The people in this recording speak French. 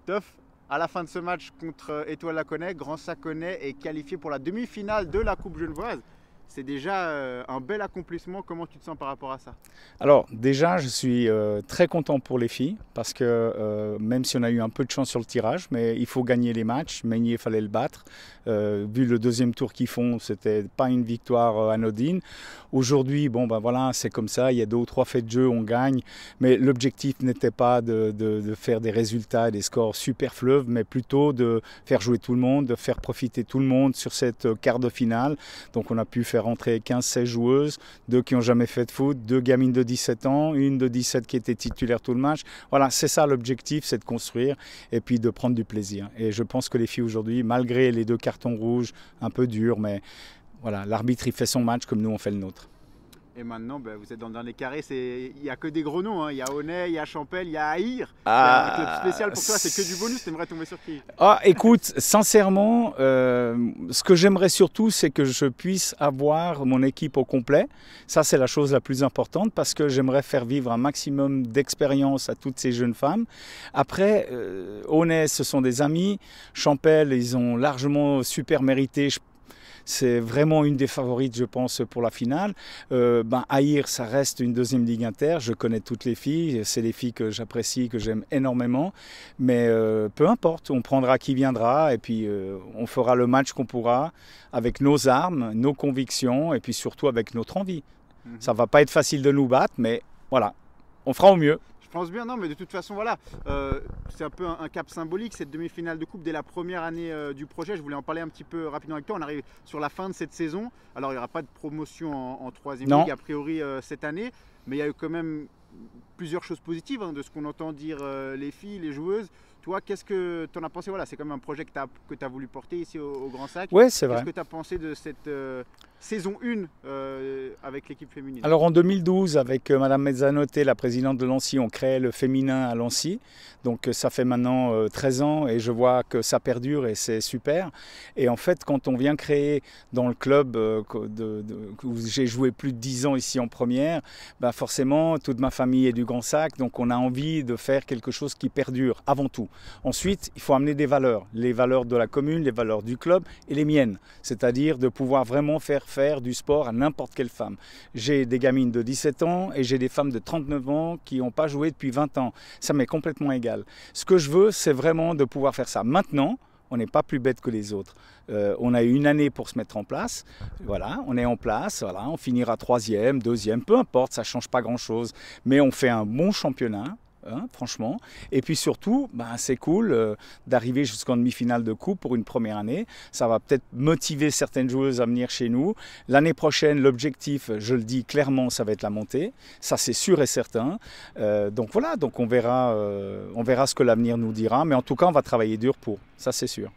Toff, à la fin de ce match contre Étoile Laconais, Grand Saconnet est qualifié pour la demi-finale de la Coupe Genevoise. C'est déjà un bel accomplissement. Comment tu te sens par rapport à ça? Alors déjà, je suis très content pour les filles parce que même si on a eu un peu de chance sur le tirage, mais il faut gagner les matchs. Meignier, il fallait le battre. Vu le deuxième tour qu'ils font, c'était pas une victoire anodine. Aujourd'hui, bon ben voilà, c'est comme ça. Il y a 2 ou 3 faits de jeu, on gagne. Mais l'objectif n'était pas de faire des résultats, des scores super fleuves, mais plutôt de faire jouer tout le monde, de faire profiter tout le monde sur cette quart de finale. Donc on a pu faire rentrer 15-16 joueuses, 2 qui n'ont jamais fait de foot, 2 gamines de 17 ans, une de 17 qui était titulaire tout le match. Voilà, c'est ça l'objectif, c'est de construire et puis de prendre du plaisir. Et je pense que les filles aujourd'hui, malgré les 2 cartons rouges, un peu durs, mais voilà, l'arbitre il fait son match comme nous on fait le nôtre. Et maintenant, ben, vous êtes dans le dernier carré, il n'y a que des gros noms. Hein. Il y a Aunay, il y a Champel, il y a Aïr. Il y a un club spécial pour toi, c'est que du bonus. Tu aimerais tomber sur qui? Écoute, sincèrement, ce que j'aimerais surtout, c'est que je puisse avoir mon équipe au complet. Ça, c'est la chose la plus importante parce que j'aimerais faire vivre un maximum d'expérience à toutes ces jeunes femmes. Après, Aunay, ce sont des amis. Champel, ils ont largement super mérité. C'est vraiment une des favorites, je pense, pour la finale. Aïr, ça reste une deuxième ligue inter. Je connais toutes les filles. C'est des filles que j'apprécie, que j'aime énormément. Mais peu importe, on prendra qui viendra et puis on fera le match qu'on pourra avec nos armes, nos convictions et puis surtout avec notre envie. Ça ne va pas être facile de nous battre, mais voilà, on fera au mieux. Je pense bien, non, mais de toute façon, voilà, c'est un peu un cap symbolique, cette demi-finale de coupe dès la première année du projet. Je voulais en parler un petit peu rapidement avec toi. On arrive sur la fin de cette saison. Alors, il n'y aura pas de promotion en troisième ligue, a priori, cette année. Mais il y a eu quand même plusieurs choses positives de ce qu'on entend dire les filles, les joueuses. Toi, qu'est-ce que tu en as pensé? Voilà, c'est quand même un projet que tu as voulu porter ici au Grand Sac. Oui, c'est vrai. Qu'est-ce que tu as pensé de cette saison 1 avec l'équipe féminine? Alors en 2012, avec Madame Mezzanotte, la présidente de Lancy, on crée le féminin à Lancy. Donc ça fait maintenant 13 ans et je vois que ça perdure et c'est super. Et en fait, quand on vient créer dans le club où j'ai joué plus de 10 ans ici en première, forcément, toute ma famille est du Grand Sac. Donc on a envie de faire quelque chose qui perdure avant tout. Ensuite, il faut amener des valeurs. Les valeurs de la commune, les valeurs du club et les miennes. C'est-à-dire de pouvoir vraiment faire du sport à n'importe quelle femme. J'ai des gamines de 17 ans et j'ai des femmes de 39 ans qui n'ont pas joué depuis 20 ans. Ça m'est complètement égal. Ce que je veux, c'est vraiment de pouvoir faire ça. Maintenant, on n'est pas plus bête que les autres. On a eu une année pour se mettre en place. Voilà, on est en place. Voilà, on finira 3e, 2e, peu importe, ça ne change pas grand-chose. Mais on fait un bon championnat. Franchement. Et puis surtout, c'est cool d'arriver jusqu'en demi-finale de coupe pour une première année. Ça va peut-être motiver certaines joueuses à venir chez nous. L'année prochaine, l'objectif, je le dis clairement, ça va être la montée. Ça, c'est sûr et certain. Donc voilà, donc on verra ce que l'avenir nous dira. Mais en tout cas, on va travailler dur pour. Ça, c'est sûr.